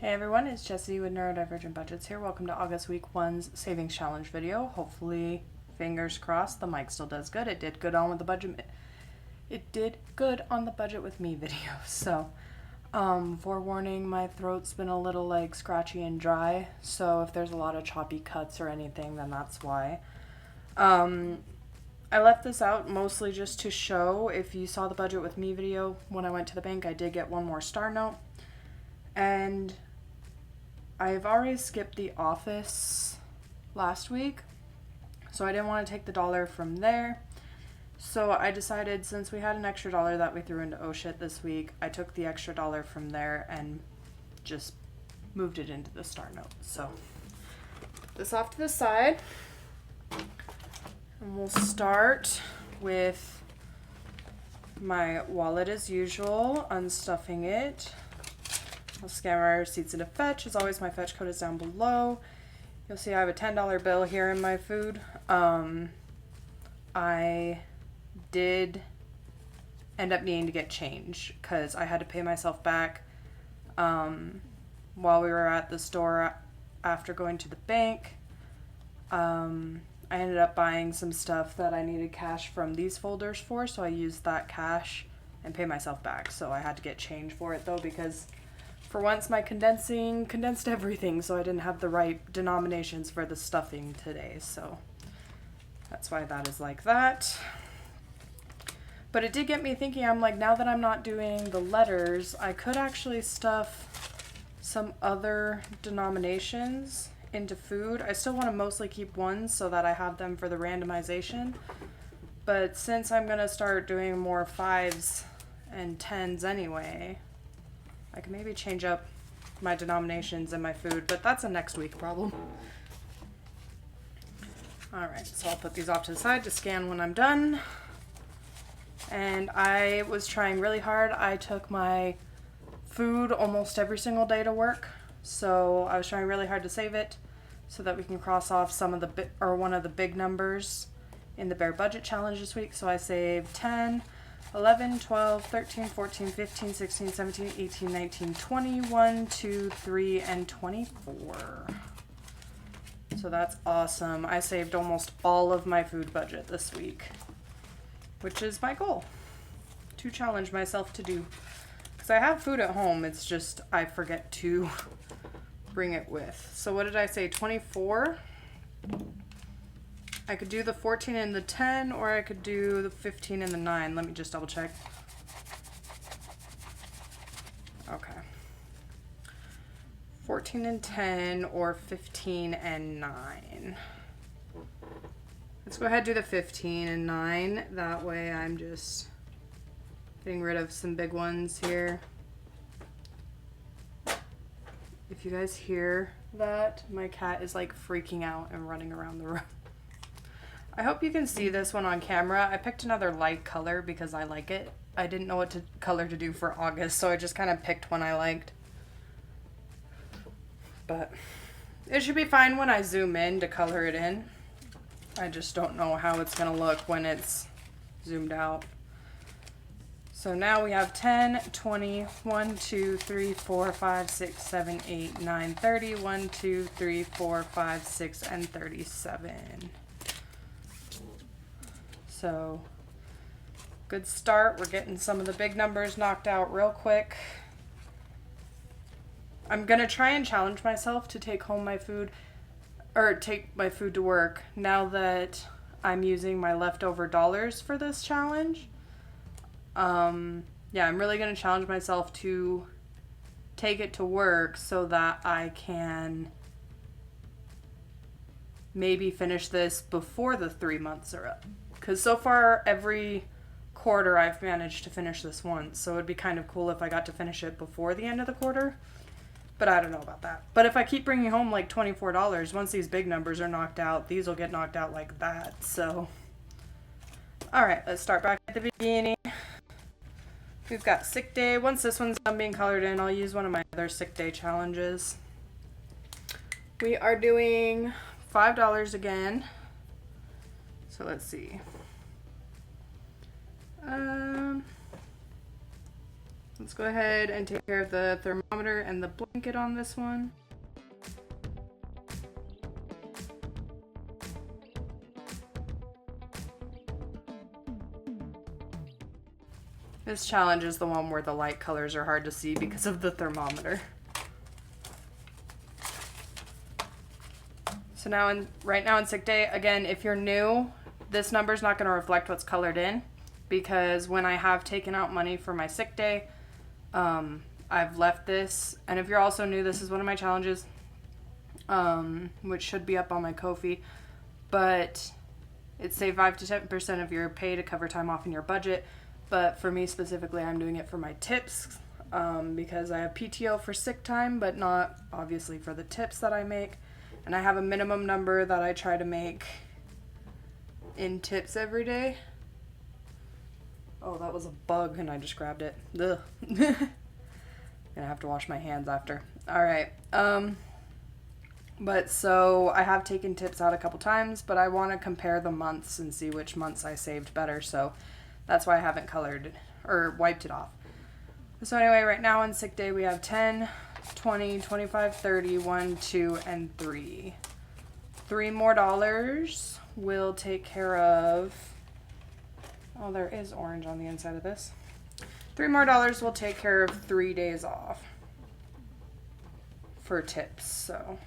Hey everyone, it's Jessie with Neurodivergent Budgets here. Welcome to August week 1's savings challenge video. Hopefully, fingers crossed, the mic still does good. It did good on with the budget. It did good on the budget with me video. So, forewarning, my throat's been a little like scratchy and dry. So if there's a lot of choppy cuts or anything, then that's why. I left this out mostly just to show, if you saw the budget with me video, when I went to the bank, I did get one more star note. And I've already skipped the office last week, so I didn't want to take the dollar from there. So I decided, since we had an extra dollar that we threw into oh shit this week, I took the extra dollar from there and just moved it into the star note. So put this off to the side, and we'll start with my wallet as usual, unstuffing it. I'll scan my receipts into Fetch. As always, my Fetch code is down below. You'll see I have a $10 bill here in my food. I did end up needing to get change because I had to pay myself back while we were at the store after going to the bank. I ended up buying some stuff that I needed cash from these folders for, so I used that cash and pay myself back. So I had to get change for it though, because for once, my condensed everything, so I didn't have the right denominations for the stuffing today, so that's why that is like that. But it did get me thinking. I'm like, now that I'm not doing the letters, I could actually stuff some other denominations into food. I still want to mostly keep ones so that I have them for the randomization, but since I'm going to start doing more 5s and 10s anyway, I can maybe change up my denominations in my food, but that's a next week problem. Alright, so I'll put these off to the side to scan when I'm done. And I was trying really hard. I took my food almost every single day to work, so I was trying really hard to save it so that we can cross off some of the one of the big numbers in the Bare Budget Challenge this week. So I saved 10, 11, 12, 13, 14, 15, 16, 17, 18, 19, 20, 1, 2, 3, and 24. So that's awesome. I saved almost all of my food budget this week, which is my goal to challenge myself to do. Because I have food at home, it's just I forget to bring it with. So what did I say, 24? I could do the 14 and the 10, or I could do the 15 and the 9. Let me just double check. Okay. 14 and 10, or 15 and 9. Let's go ahead and do the 15 and 9. That way I'm just getting rid of some big ones here. If you guys hear that, my cat is like freaking out and running around the room. I hope you can see this one on camera. I picked another light color because I like it. I didn't know what color to do for August, so I just kind of picked one I liked. But it should be fine when I zoom in to color it in. I just don't know how it's going to look when it's zoomed out. So now we have 10, 20, 1, 2, 3, 4, 5, 6, 7, 8, 9, 30, 1, 2, 3, 4, 5, 6, and 37. So, good start. We're getting some of the big numbers knocked out real quick. I'm going to try and challenge myself to take home my food, or take my food to work, now that I'm using my leftover dollars for this challenge. Yeah, I'm really going to challenge myself to take it to work so that I can maybe finish this before the 3 months are up. Because so far, every quarter I've managed to finish this once, so it'd be kind of cool if I got to finish it before the end of the quarter. But I don't know about that. But if I keep bringing home like $24, once these big numbers are knocked out, these will get knocked out like that. So, alright, let's start back at the beginning. We've got sick day. Once this one's done being colored in, I'll use one of my other sick day challenges. We are doing $5 again. So let's see. Let's go ahead and take care of the thermometer and the blanket on this one. This challenge is the one where the light colors are hard to see because of the thermometer. So now right now in sick day, again, if you're new, this number is not going to reflect what's colored in, because when I have taken out money for my sick day, I've left this. And if you're also new, this is one of my challenges, which should be up on my Ko-fi, but it's say 5 to 10% of your pay to cover time off in your budget. But for me specifically, I'm doing it for my tips, because I have PTO for sick time, but not obviously for the tips that I make. And I have a minimum number that I try to make in tips every day. Oh, that was a bug and I just grabbed it. Ugh. Gonna have to wash my hands after. All right. But so I have taken tips out a couple times, but I want to compare the months and see which months I saved better. So that's why I haven't colored or wiped it off. So anyway, right now on sick day we have 10, 20, 25, 30, 1, 2, and 3. $3 more will take care of, oh, there is orange on the inside of this. $3 more will take care of 3 days off for tips. So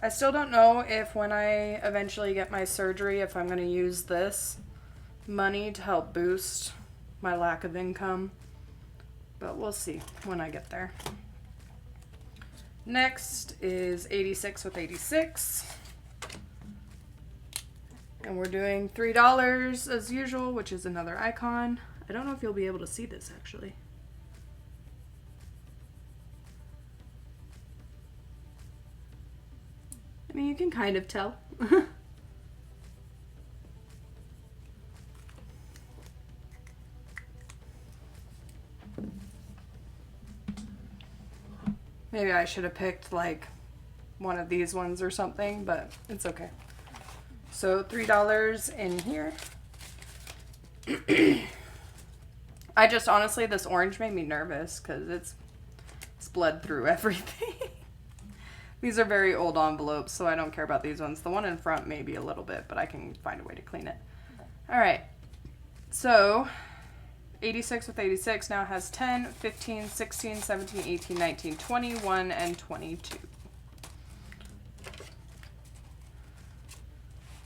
I still don't know if when I eventually get my surgery, if I'm going to use this money to help boost my lack of income, but we'll see when I get there. Next is 86 with 86, and we're doing $3 as usual, which is another icon. I don't know if you'll be able to see this actually. I mean, you can kind of tell. Maybe I should have picked like one of these ones or something, but it's okay. So $3 in here. I just honestly, this orange made me nervous because it's bled through everything. These are very old envelopes, so I don't care about these ones. The one in front maybe a little bit, but I can find a way to clean it. All right, so 86 with 86 now has 10, 15, 16, 17, 18, 19, 21, and 22.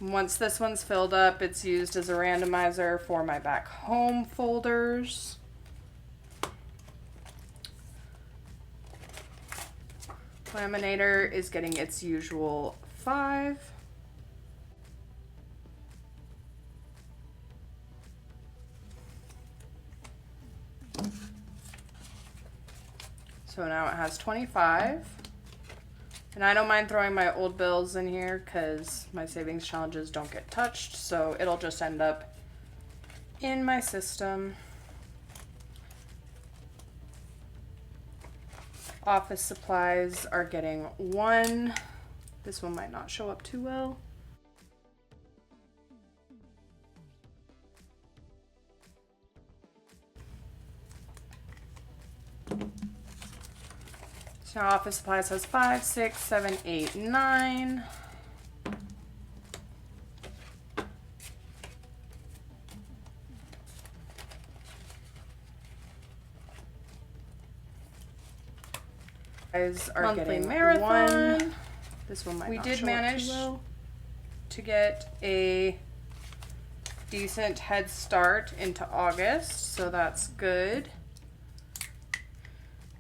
Once this one's filled up, it's used as a randomizer for my back home folders. Laminator is getting its usual 5. So now it has 25. And I don't mind throwing my old bills in here because my savings challenges don't get touched. So it'll just end up in my system. Office supplies are getting 1. This one might not show up too well. So now office supplies has 5, 6, 7, 8, 9. Guys are monthly getting marathon. 1. This one might not show up too well. We did manage to get a decent head start into August, so that's good.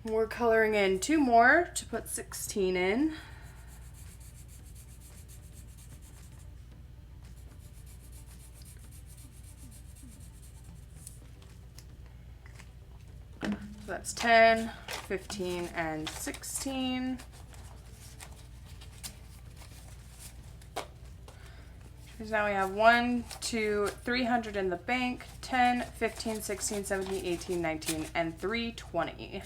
We're coloring in 2 more to put 16 in. So that's 10, 15, and 16. Because now we have 1, 2, 300 in the bank, 10, 15, 16, 17, 18, 19, and 320.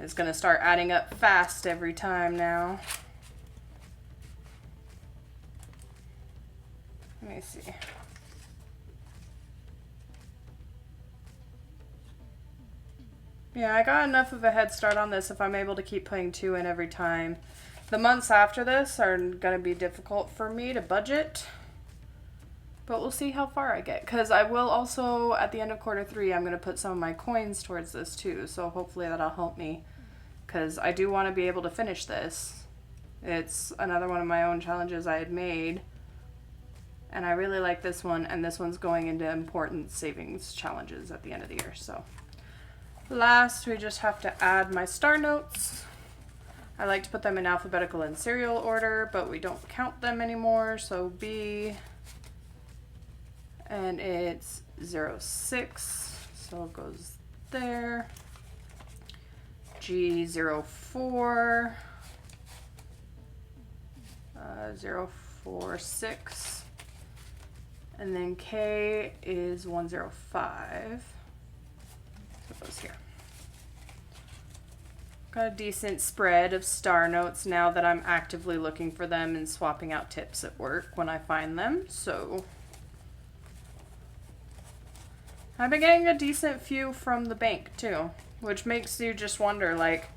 It's going to start adding up fast every time now. Let me see. Yeah, I got enough of a head start on this if I'm able to keep putting 2 in every time. The months after this are going to be difficult for me to budget, but we'll see how far I get. Because I will also, at the end of Q3, I'm going to put some of my coins towards this too, so hopefully that'll help me. Because I do want to be able to finish this. It's another one of my own challenges I had made, and I really like this one, and this one's going into important savings challenges at the end of the year. So last, we just have to add my star notes. I like to put them in alphabetical and serial order, but we don't count them anymore. So B, and it's 06, so it goes there. G, 04, 046, and then K is 105. So it goes here. Got a decent spread of star notes now that I'm actively looking for them and swapping out tips at work when I find them. So I've been getting a decent few from the bank too, which makes you just wonder, like,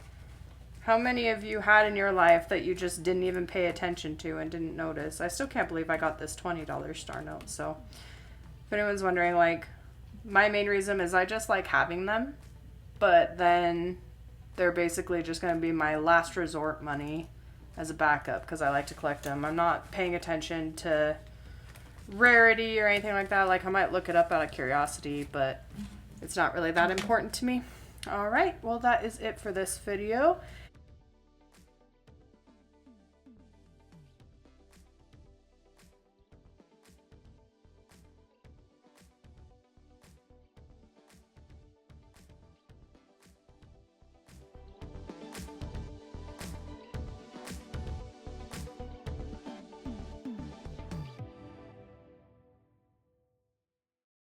how many of you had in your life that you just didn't even pay attention to and didn't notice? I still can't believe I got this $20 star note. So if anyone's wondering, like, my main reason is I just like having them, but then they're basically just going to be my last resort money as a backup because I like to collect them. I'm not paying attention to rarity or anything like that. Like, I might look it up out of curiosity, but it's not really that important to me. All right, well, that is it for this video.